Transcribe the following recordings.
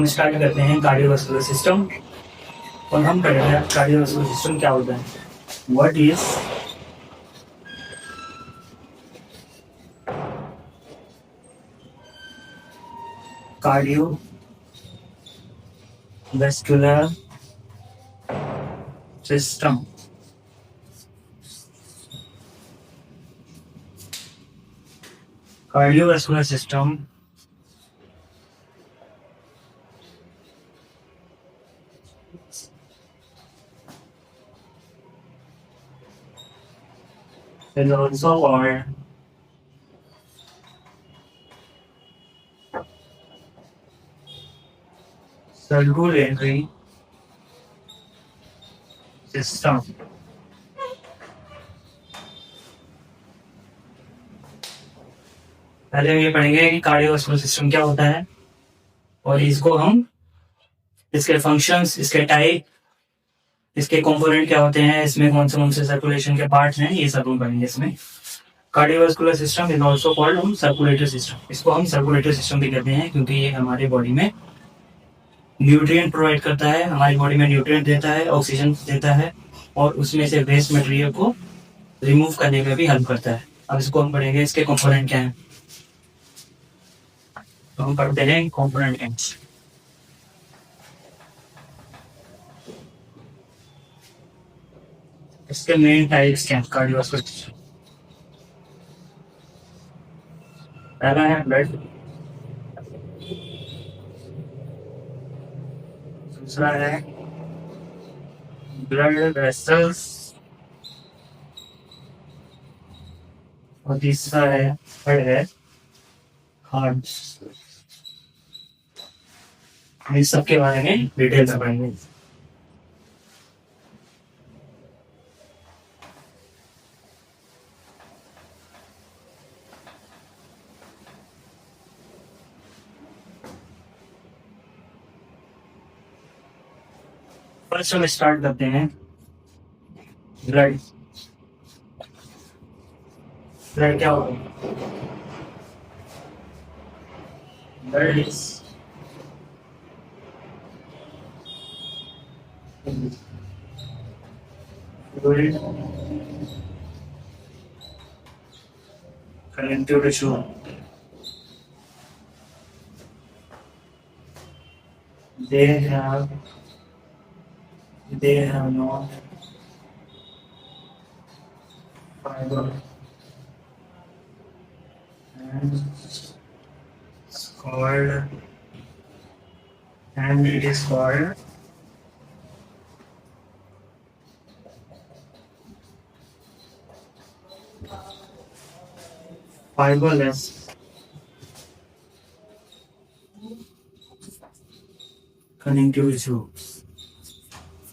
हम स्टार्ट करते हैं कार्डियोवास्कुलर सिस्टम। और हम पढ़ रहे हैं कार्डियोवास्कुलर सिस्टम क्या होता है, what is cardiovascular system. Cardiovascular system is also called circulatory system। पहले हम ये पढ़ेंगे कि कार्डियोवास्कुलर सिस्टम क्या होता है और इसको हम इसके फंक्शंस, इसके टाइप, इसके कंपोनेंट क्या होते हैं, इसमें कौन से सर्कुलेशन के पार्ट्स हैं, ये सब हम पढ़ेंगे इसमें। Cardiovascular system is also called हम सर्कुलेटरी सिस्टम। इसको हम सर्कुलेटरी सिस्टम भी कहते हैं क्योंकि ये हमारे बॉडी में न्यूट्रिएंट प्रोवाइड करता है, हमारी बॉडी में न्यूट्रिएंट देता है, ऑक्सीजन देता है और उसमें से वेस्ट मटेरियल को रिमूव करने में भी हेल्प करता है। अब इसको हम पढ़ेंगे इसके कंपोनेंट क्या हैं। तो हम पढ़ते हैं कंपोनेंट क्या हैं। इसके मेन टाइप्स क्या हैं कार्डियोवास्कुलर सिस्टम। पहला है ब्लड, दूसरा है ब्लड वेसल्स और तीसरा है थर्ड है हार्ट। इस सब के बारे में डिटेल में पढ़ेंगे। फर्स्ट हम स्टार्ट करते हैं ब्लड। ब्लड क्या होता है? Blood is fluid connective tissue they have not fiber and it is called fiberless connective tissue।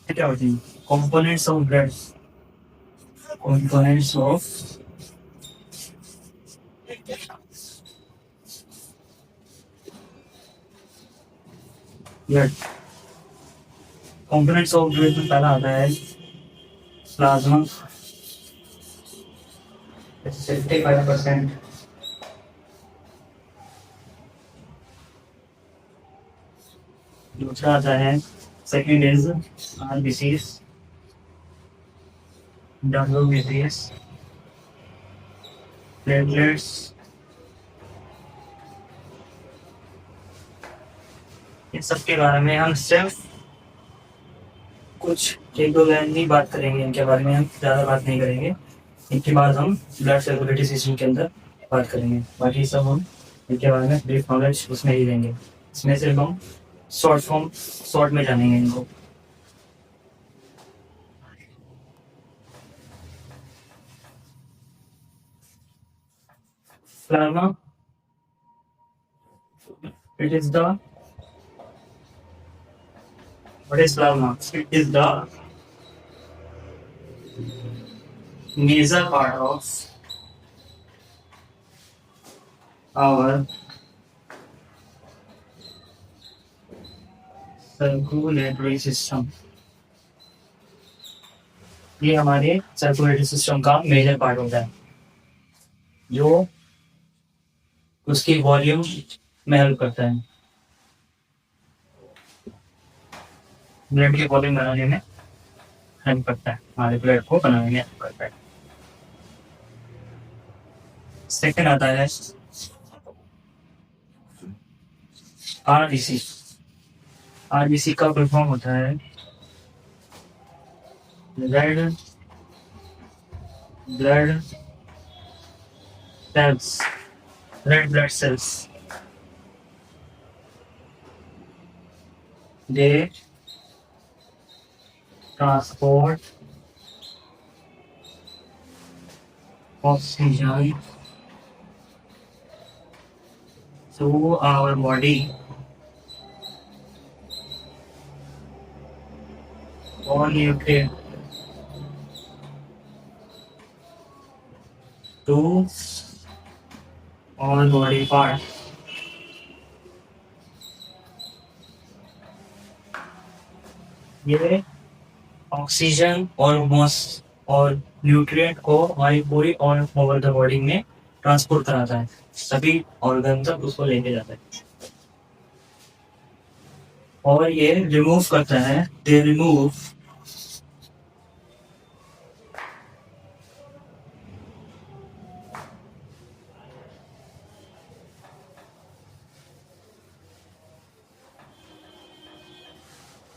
क्या होती है? Components of blood, components of blood। components of blood में पहला आता है प्लाज्मा 65%। दूसरा आता है सेकेंड इज आरबीसीज, डब्ल्यूबीसीज, प्लेटलेट्स। इन सब के बारे में हम सिर्फ कुछ एक दो लाइन ही बात करेंगे, इनके बारे में हम ज़्यादा बात नहीं करेंगे। इनके बाद हम ब्लड सर्कुलेटरी सिस्टम के अंदर बात करेंगे, बाकी सब हम इनके बारे में ब्रीफ नॉलेज उसमें ही देंगे। इसमें सिर्फ हम शॉर्ट में जानेंगे इनको। Plasma it is the what is plasma? It is the major part of our circulatory system. ये हमारे सर्कुलेटरी सिस्टम का मेजर पार्ट होता है जो उसकी वॉल्यूम में हेल्प करता है। ब्लड की वॉल्यूम बनाने में हेल्प करता है, हमारे ब्लड को बनाने में हेल्प करता है। सेकंड आता है आरबीसी। आरबीसी का फुल फॉर्म होता है red blood cells, red blood cells. They transport oxygen through our body or nutrient to all body parts. ये ऑक्सीजन और मॉस और न्यूट्रिएंट को हमारी पूरी और ओवर द बॉडी में ट्रांसपोर्ट कराता है, सभी ऑर्गन तक उसको लेके जाता है। और ये रिमूव करता है, दे रिमूव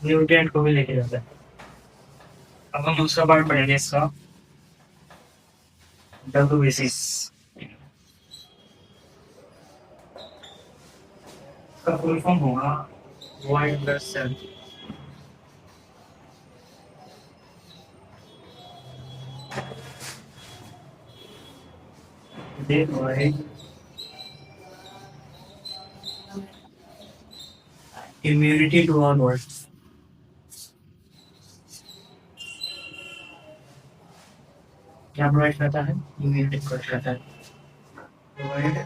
न्यूट्रिएंट को भी लेके जाता है। अब हम दूसरा पार्ट पढ़ेंगे इसका, डब्ल्यूबीसीस। इसका फुल फॉर्म होगा white blood cell. They provide immunity to our body. क्या प्रोवाइड करता है? इम्यूनिटी प्रोवाइड करता है। Provide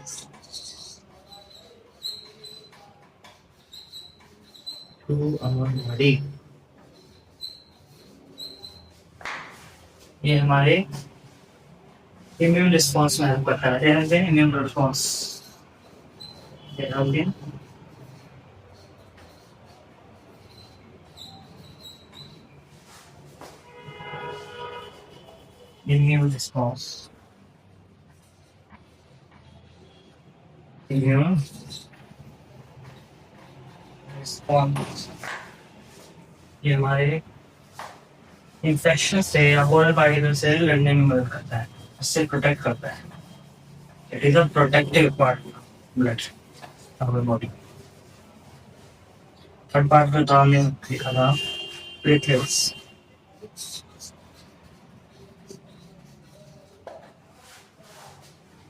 to our body. ये हमारे इम्यून रिस्पॉन्स में हेल्प करता है। Immune response immune response. Immune response ये हमारे इन्फेक्शन से या होल पार्टिकल से लड़ने में मदद करता है, इससे प्रोटेक्ट करता है। It is a protective part blood our body. Third part में था हमने लिखा था platelets.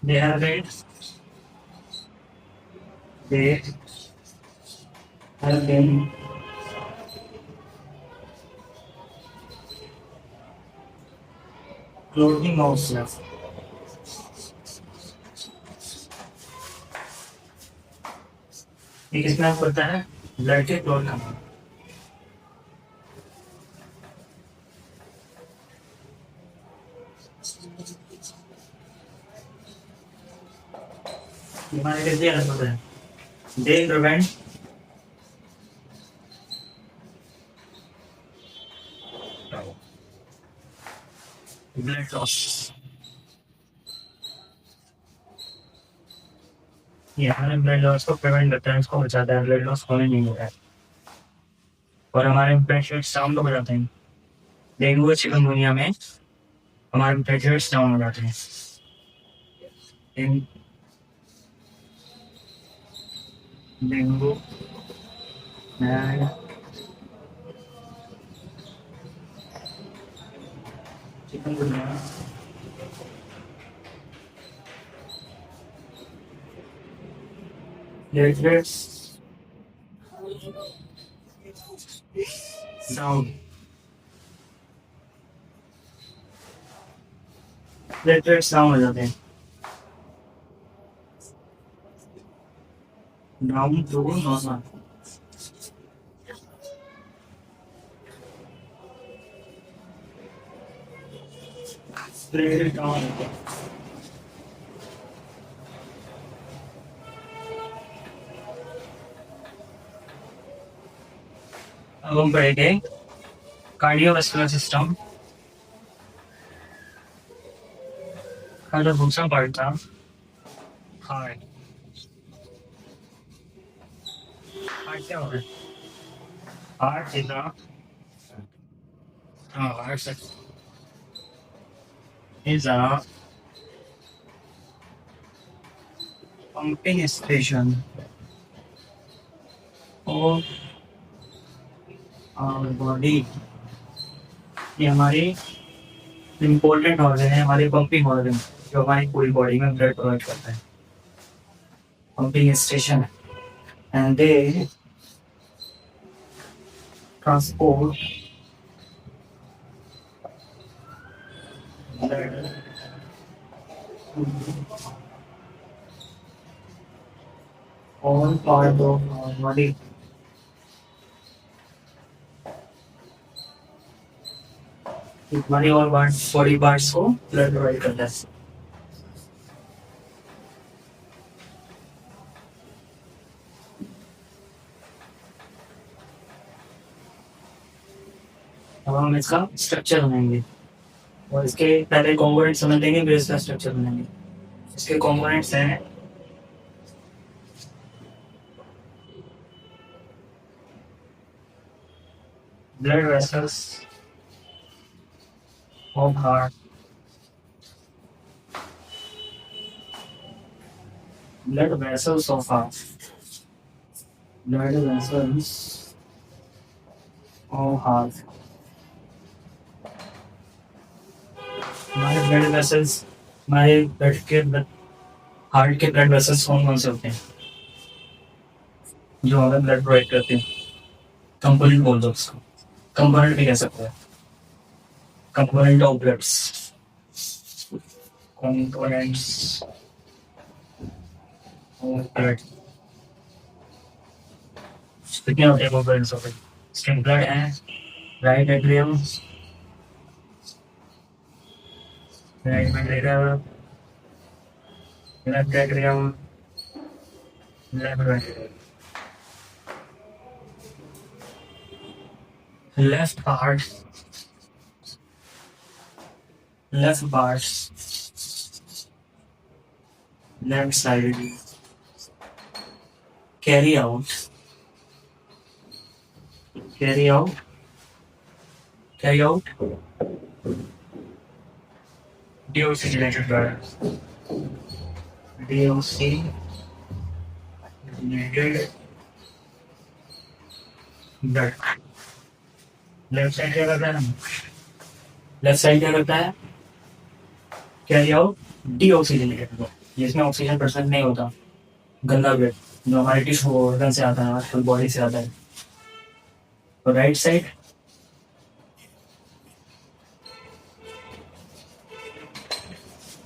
They have it. They have been clothing ourselves. ये किसमें हेल्प करता है? ब्लड के क्लॉट करना। हमारे कैसे हेल्प होता है? They prevent blood loss. ये हमारे ब्लड लॉस को प्रिवेंट करता है, इसको बचाता है, ब्लड लॉस होने नहीं देता है। और हमारे प्लेटलेट्स डाउन हो जाते हैं। डेंगू और चिकनगुनिया में हमारे प्लेटलेट्स डाउन हो जाते हैं। Dengue chikungunya platelets down, platelets down हो जाते हैं। Down to normal. Platelet down हो जाते हैं। अब हम पढ़ेंगे कार्डियोवास्कुलर सिस्टम का जो दूसरा पार्ट था, हार्ट। हार्ट क्या होता है? Heart is a heart is a pumping station of our body. ये हमारी इम्पोर्टेंट ऑर्गन है, हमारे पंपिंग ऑर्गन, जो हमारी पूरी बॉडी में ब्लड प्रोवाइड करता है। Pumping station, and they transport blood all part of our body। हमारी और बॉडी पार्ट्स को ब्लड प्रोवाइड करता है। अब हम इसका स्ट्रक्चर बनाएंगे और इसके पहले कंपोनेंट समझ लेंगे, फिर इसका स्ट्रक्चर बनाएंगे। इसके कंपोनेंट्स हैं blood vessels of heart, blood vessels of heart, blood vessels of heart. हमारे ब्लड वेसल्स, हमारे ब्लड के हार्ट के ब्लड वेसल्स कौन कौन से होते हैं जो हमें ब्लड प्रोवाइड करते हैं? कंपोनेंट बोल दो उसको, कंपोनेंट भी कह सकते हैं, component of bloods, components of blood. कितने होते हैं कंपोनेंट्स ऑफ ब्लड? इसके ब्लड है right atrium, right ventricle, left atrium, left ventricle, left heart, left parts, left side, carry out, carry out, carry out deoxygenated blood, deoxygenated blood। Left side क्या करता है ना, left side क्या करता है? Carry out deoxygenated blood, जिसमें oxygen percent नहीं होता, गंदा ब्लड जो हमारे टिश्यू ऑर्गन से आता है, हमारी फुल बॉडी से आता है। तो right side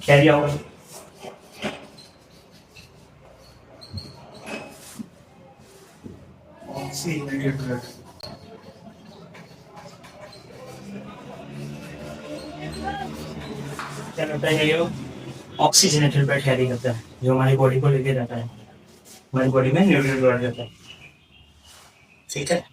carry out oxygenated blood, क्या करता है? ये ऑक्सीजनेटेड ब्लड कैरी करता है, जो हमारी बॉडी को लेके जाता है, हमारी बॉडी में न्यूट्रिएंट प्रोवाइड करता है। ठीक है,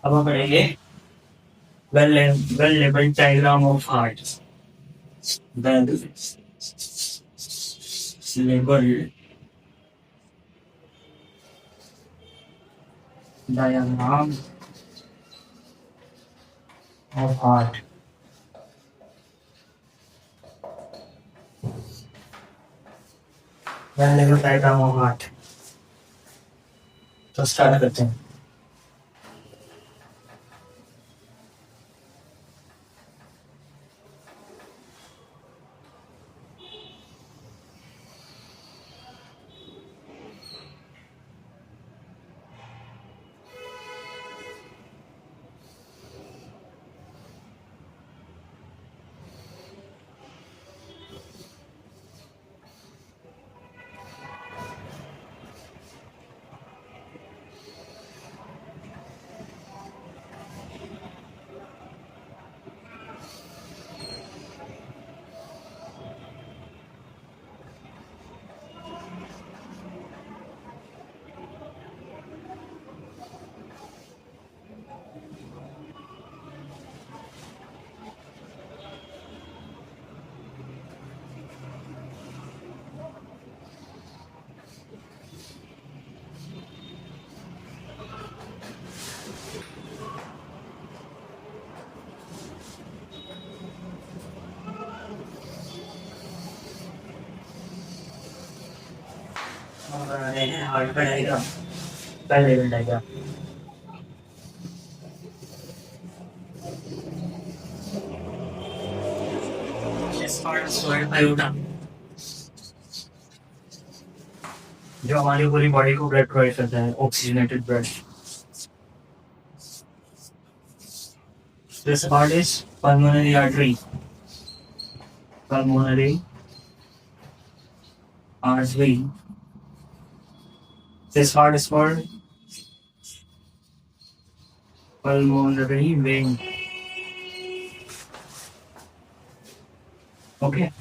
अब हम पढ़ेंगे well labelled diagram of heart. Well labelled diagram of heart. Well labelled diagram of heart. तो स्टार्ट करते हैं। हार्ट का डायग्राम, पहले level diagram. This part is called aorta, जो हमारी पूरी बॉडी को ब्लड प्रोवाइड करता है, oxygenated blood. This part is pulmonary artery, pulmonary artery. This part is called pulmonary vein. Okay.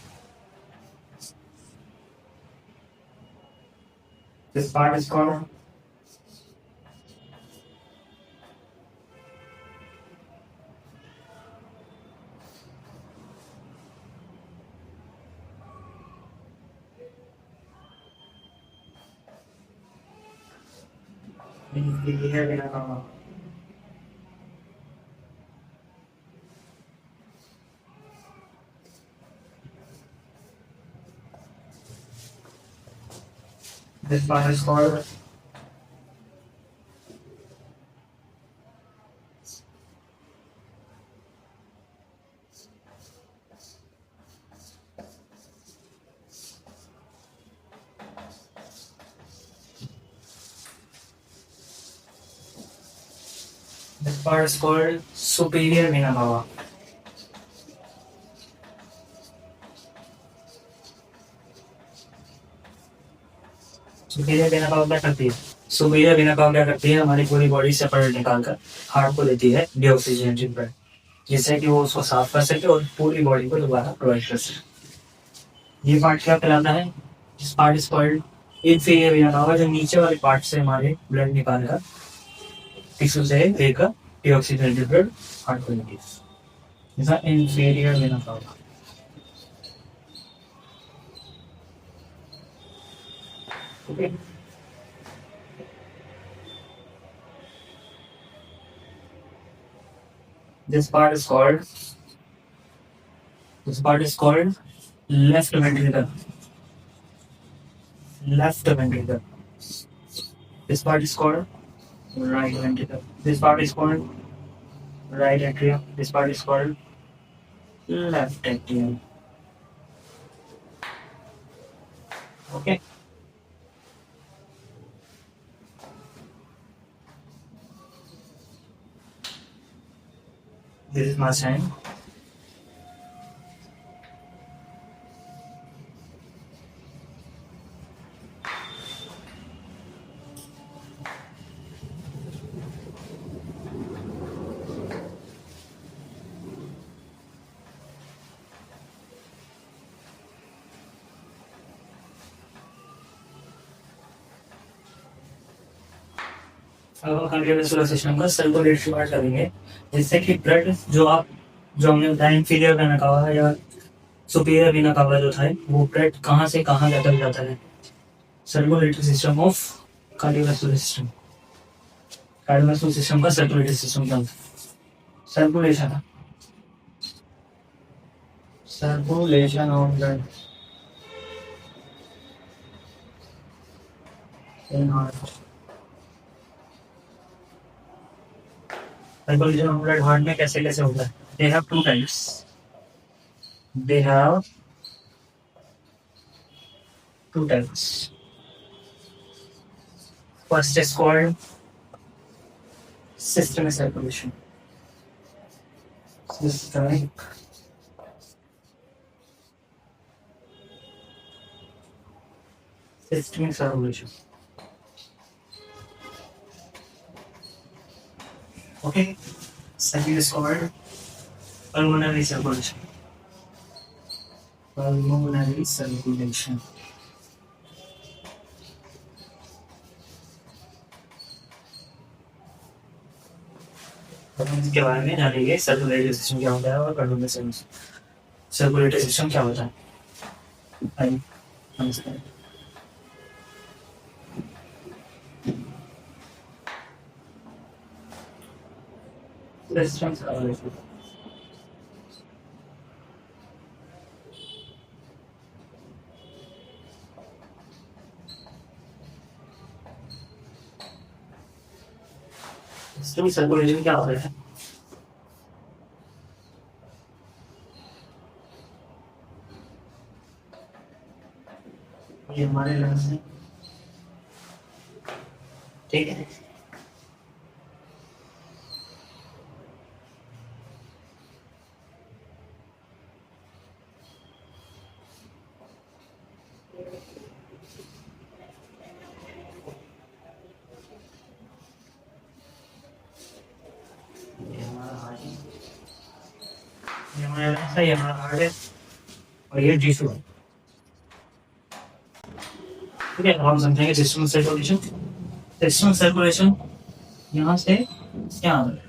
This part is called inferior vena cava. This part is called superior vena cava. Superior vena cava क्या करती है? Superior vena cava क्या करती है? हमारी पूरी body से blood निकालकर हार्ट को देती है डीऑक्सीजनेटेड ब्लड, जिससे कि वो उसको साफ कर सके और पूरी बॉडी को दोबारा प्रोवाइड कर सके। ये पार्ट क्या कहलाता है? इस part is called inferior vena cava, जो नीचे वाले पार्ट से हमारे ब्लड निकालकर टिश्यू से देकर डीऑक्सीजनेटेड ब्लड हार्ट को देती है। जैसा inferior vena cava। Okay. This part is called left ventricle. Left ventricle. This part is called right ventricle. This part is called right atrium. This part is called left atrium. Okay. This is my sign. अब हम cardiovascular system का circulatory part करेंगे, जिससे कि blood जो हमने बताया inferior vena cava है या सुपीरियर वेना cava जो था, वो ब्लड कहाँ से कहाँ तक जाता है। Circulatory system of cardiovascular system. Cardiovascular system का सर्कुलेटरी सिस्टम क्या होता है? Circulation of blood in heart. Circulation of blood heart में कैसे कैसे होता है? They have two types. They have two types. First is called systemic circulation. Systemic circulation. Okay. Second is called pulmonary circulation. Pulmonary circulation. अब हम इसके बारे में जानेंगे सर्कुलेटरी सिस्टम क्या होता है और कार्डियोवैस्कुलर सर्कुलेटरी सिस्टम क्या होता है। आइए नमस्कार। Systems circulation. सिस्टमिक सर्कुलेशन क्या होता है? ये हमारे लंग्स हैं, ठीक है। ये हमारा हार्ट है, ये हमारा लंग्स है, ये हमारा हार्ट है, और ये टिश्यू है, ठीक है। अब हम समझेंगे सिस्टम सर्कुलेशन। सिस्टम सर्कुलेशन यहाँ से यहाँ तक,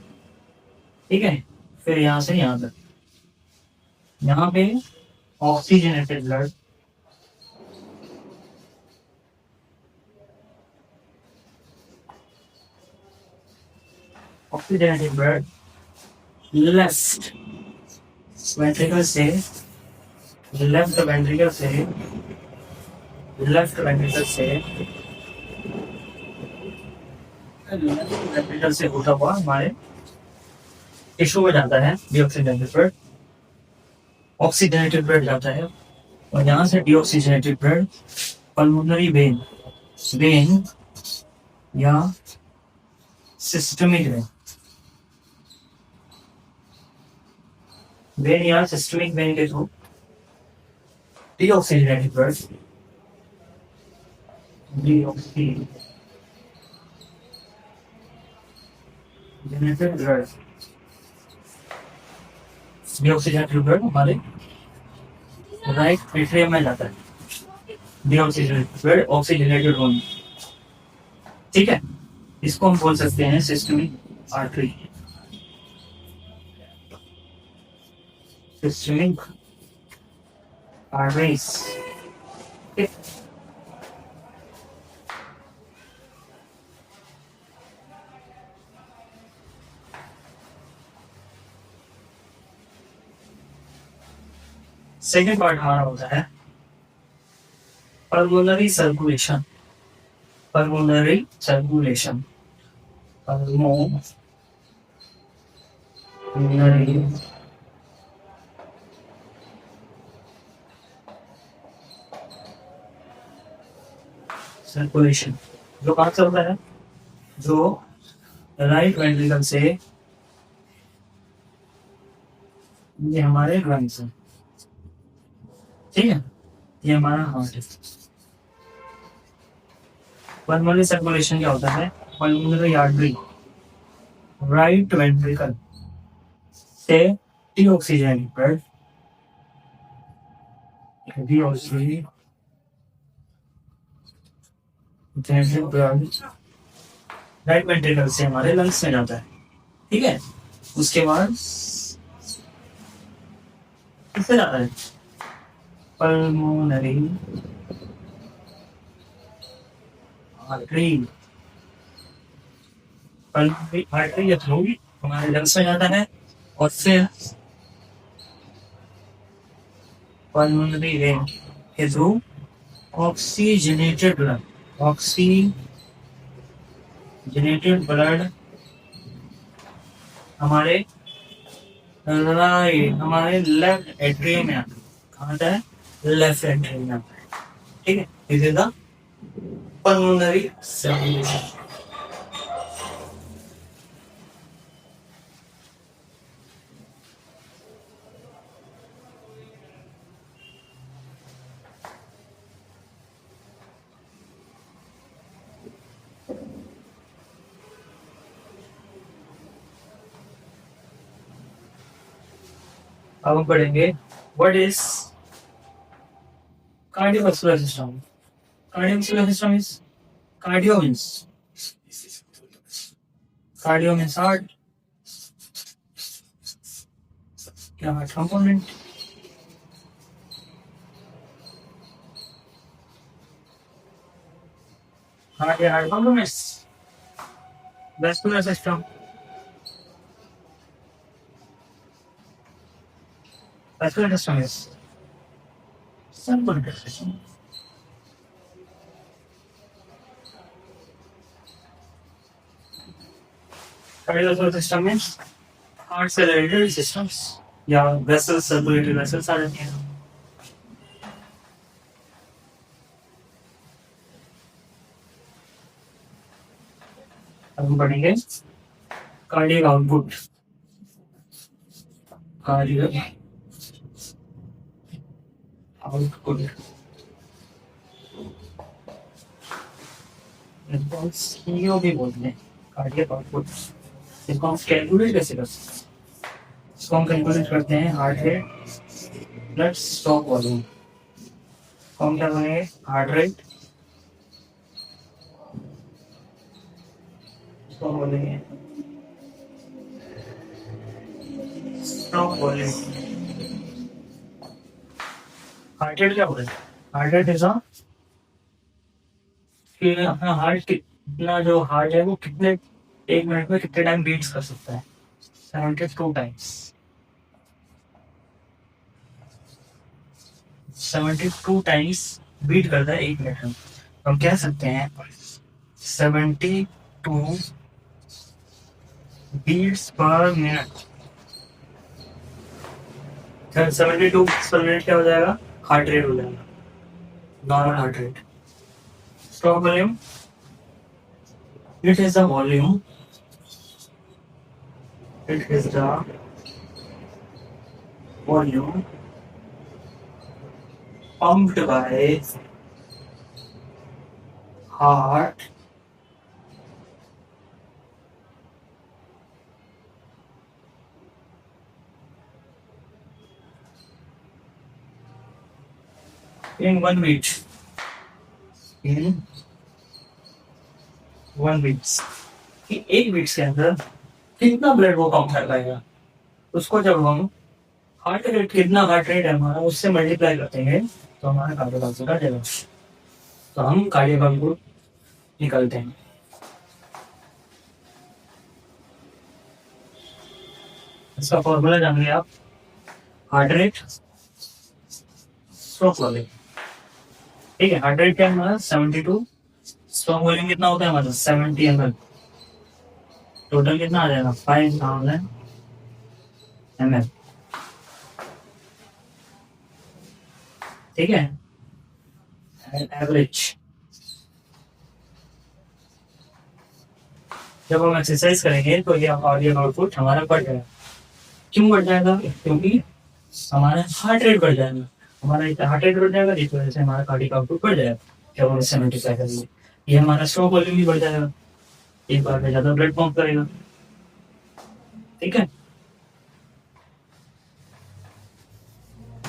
ठीक है, फिर यहाँ से यहाँ तक। यहाँ पे oxygenated blood, oxygenated blood left ventricle से लेफ्ट वेंट्रिकल से लेफ्ट वेंट्रिकल से लेफ्ट वेंट्रिकल से होता हुआ हमारे टिश्यू में जाता है डीऑक्सीजनेटेड ब्लड, ऑक्सीजनेटेड ब्लड जाता है, और यहाँ से deoxygenated blood pulmonary vein when या सिस्टमिक वेन वेन या सिस्टमिक वेन के through deoxygenated blood deoxygenated blood deoxygenated blood हमारे राइट एट्रियम में जाता है, डीऑक्सीजनेटेड ब्लड ऑक्सीजनेटेड होने, ठीक है। इसको हम बोल सकते हैं सिस्टमिक आर्टरी, सिस्टमिक आर्टरीज, ठीक। सेकेंड पार्ट हमारा होता है pulmonary circulation, pulmonary circulation, pulmonary circulation जो कहाँ से होता है? जो राइट वेंट्रिकल से, ये हमारे लंग्स हैं, ठीक है, ये हमारा हार्ट है। पल्मोनरी सर्कुलेशन क्या होता है? पल्मोनरी आर्टरी राइट वेंट्रिकल से deoxygenated blood, deoxygenated blood right ventricle से हमारे लंग्स में जाता है, ठीक है। उसके बाद किससे जाता है? पल्मोनरी आर्टरी, पल्मोनरी आर्टरी के थ्रू हमारे लंग्स में जाता है, और फिर पल्मोनरी वेन के through oxygenated blood, oxygenated blood हमारे राइट, हमारे लेफ्ट एट्रियम में आता है। कहाँ आता है? लेफ्ट एट्रियम में आता है, ठीक है। This is the pulmonary circulation. अब हम पढ़ेंगे what is cardiovascular system. Cardiovascular system is cardio means heart, क्या हार्ट कंपोनेंट, हार्ट या heart components, vascular system, vascular system is circulatory system. Cardiovascular system में हार्ट से रिलेटेड सिस्टम्स या vessels, circulatory vessels आ जाती हैं। अब हम पढ़ेंगे cardiac output. Cardiac output CO भी बोलते हैं, कार्डियक आउटपुट। इसको हम कैलकुलेट कैसे करते हैं? इसको हम कैलकुलेट करते हैं heart rate plus stroke volume. हम क्या करेंगे? हार्ट रेट इसको बोलेंगे स्ट्रोक वॉल्यूम। हार्ट रेट क्या बोले? हार्ट रेट इज अपना हार्ट कितना, जो हार्ट है वो कितने एक मिनट में कितने टाइम बीट्स कर सकता है? 72 टाइम्स। 72 टाइम्स बीट करता है एक मिनट में। हम कह सकते हैं 72 बीट्स पर मिनट। 72 बीट्स पर मिनट क्या हो जाएगा? हार्ट रेट हो जाएगा, normal heart rate. Stroke volume, it is the volume, it is the volume pumped by heart in 1 beat. In 1 beats, कि एक बीट्स के अंदर कितना ब्लड वो पंप कर पाएगा, उसको जब हम हार्ट रेट, कितना हार्ट रेट है हमारा, उससे मल्टीप्लाई करते हैं तो हमारा कार्डियक आउटपुट आ जाएगा। तो हम कार्डियक आउटपुट निकालते हैं। इसका फॉर्मूला जान लिया आप, हार्ट रेट स्ट्रोक वॉल्यूम। ठीक है, हार्ट रेट क्या है हमारा? 72। स्ट्रोक वॉल्यूम कितना होता है हमारा? 70 ml। टोटल कितना आ जाएगा? 5000 ml। ठीक है, एवरेज। जब हम एक्सरसाइज करेंगे तो ये कार्डियक आउटपुट हमारा बढ़ जाएगा। क्यों बढ़ जाएगा? क्योंकि हमारा हार्ट रेट बढ़ जाएगा। हमारा हार्ट रेट बढ़ जाएगा, इस वजह से हमारा कार्डियक आउटपुट बढ़ जाएगा जब हम इससे मल्टीप्लाई करेंगे। ये हमारा स्ट्रोक वॉल्यूम भी बढ़ जाएगा, एक बार में ज्यादा ब्लड पंप करेगा। ठीक है,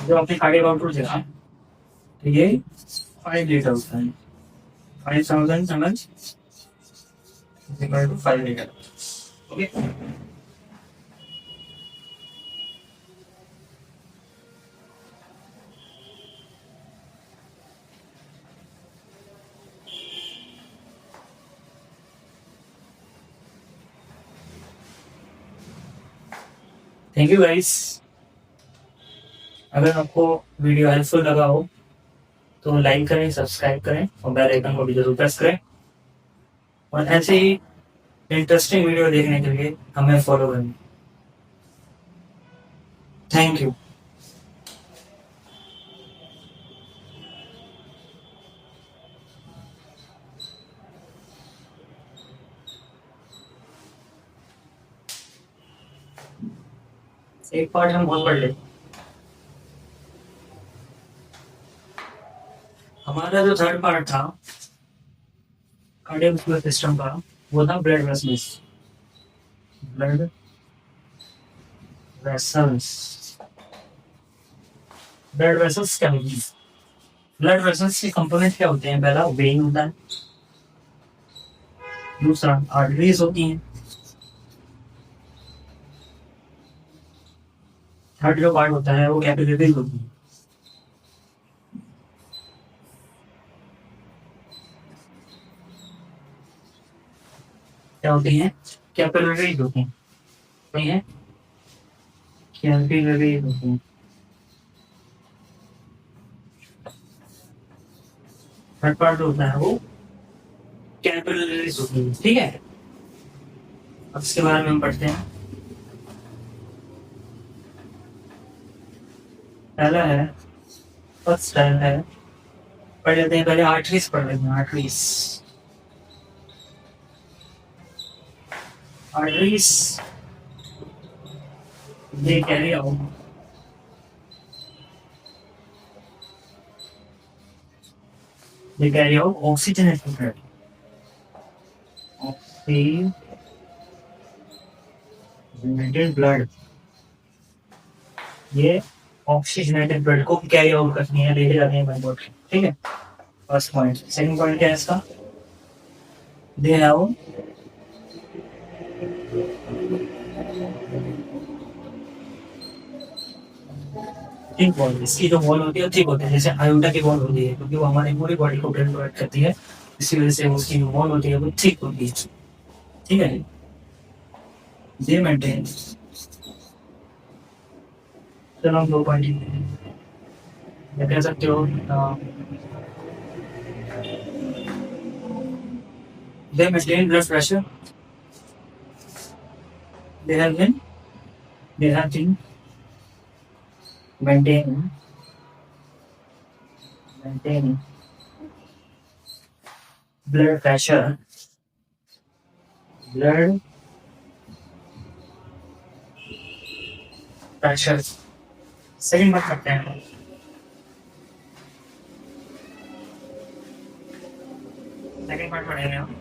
जब अपने कार्डियक आउटपुट देखा तो ये 5 लीटर होता है। 5000 ml equal to 5 litre. Okay, thank you guys. अगर आपको वीडियो हेल्पफुल लगा हो तो लाइक करें, सब्सक्राइब करें और बेल आइकन को भी जरूर प्रेस करें। और ऐसे ही इंटरेस्टिंग वीडियो देखने के लिए हमें फॉलो करें। Thank you. एक पार्ट हम बहुत पढ़ ले। हमारा जो थर्ड पार्ट था कार्डियोवास्कुलर सिस्टम का, वो था blood vessels. Blood vessels, blood vessels क्या होती है? ब्लड वेसल्स के कंपोनेंट क्या होते हैं? पहला वेन होता है, दूसरा आर्टरीज होती हैं, थर्ड जो पार्ट होता है वो कैपिलरीज होती है। क्या होती हैं? कैपिलरीज होती हैं। नहीं है, कैपिलरीज होती हैं। थर्ड पार्ट होता है वो कैपिलरीज होती है। ठीक है, अब इसके बारे में हम पढ़ते हैं। पहला है, फर्स्ट टाइम है, पढ़ लेते हैं। पहले आर्टरीज पढ़ लेते हैं। Arteries, arteries they carry out oxygenated blood. Oxygenated blood, ये ऑक्सीजनेटेड ब्लड को कैरी आउट करनी है, लेके जानी है बॉडी। ठीक है, फर्स्ट पॉइंट। सेकंड पॉइंट क्या है इसका? They have thick wall. इसकी जो वॉल होती है थिक होती है, जैसे आयोटा की वॉल होती है, क्योंकि वो हमारी पूरी बॉडी को ब्लड प्रोवाइड करती है, इसी वजह से उसकी जो वॉल होती है वो थिक होती है। ठीक है, दे मेंटेन। चलो हम 2 पॉइंट या कह सकते हो, दे maintain blood pressure. They have been maintaining blood pressure, second बात करते हैं। सेकंड पार्ट पढ़ेंगे हम।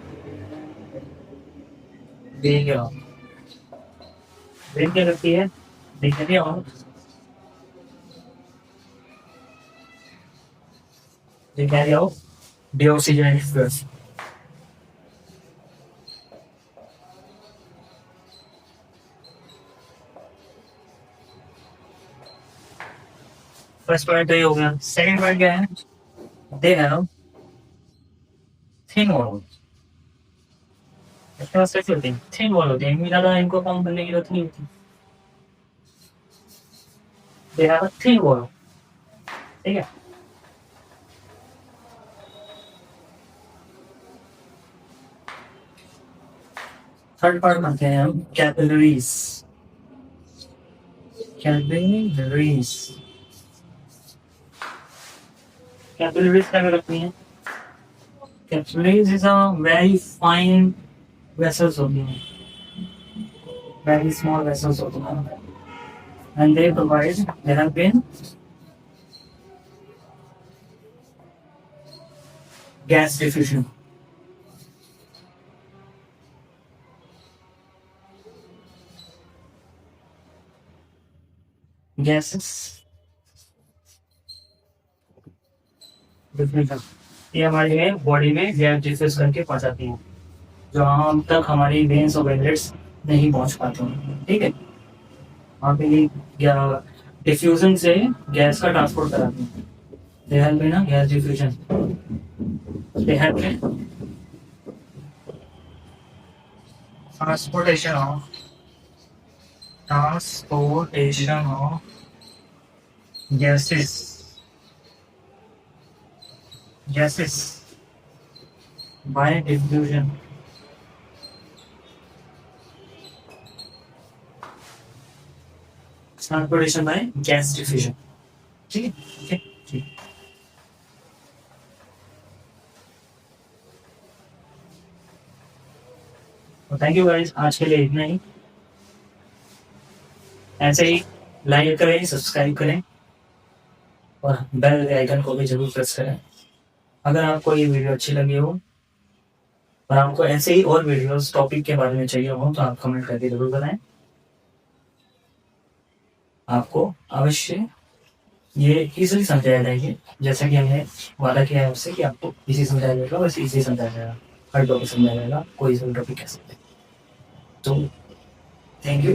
ब्रेन क्या करती है? देखिए, और they carry out deoxygenated blood. First point तो ये हो गया। सेकंड पॉइंट क्या है? They have thin wall. Thin wall होती है, ज्यादा इनको कम करने की जरूरत नहीं होती। They have a thin wall. ठीक है, थर्ड पार्ट मानते हैं हम कैपिलरीज। कैपिलरीज क्या करती हैं? Capillaries is a very fine vessels होती हैं, वेरी स्मॉल वेसल्स होती हैं, and they have been gas diffusion. Gases ये हमारी में बॉडी में गैस डिफ्यूज करके पहुंचाती हैं, जहाँ तक हमारी वेन्स और वेललेट्स नहीं पहुंच पाते हैं। ठीक है, वहाँ पे डिफ्यूजन से गैस का ट्रांसपोर्ट कराते हैं। They help in gas diffusion. They help in transportation of gases by diffusion. Transportation by gas diffusion. ठीक है, ठीक। थैंक यू गाइस, आज के लिए इतना ही। ऐसे ही लाइक करें, सब्सक्राइब करें और बेल आइकन को भी जरूर प्रेस करें। अगर आपको ये वीडियो अच्छी लगी हो और आपको ऐसे ही और वीडियोस टॉपिक के बारे में चाहिए हो तो आप कमेंट करके जरूर बताएं। आपको अवश्य ये इजीली समझाया जाएगा, जैसा कि हमने वादा किया है उससे कि आपको इजी समझाया जाएगा, बस इजी समझाया जाएगा, हर टॉपिक समझाया जाएगा, कोई सा टॉपिक कह सकते। तो थैंक यू।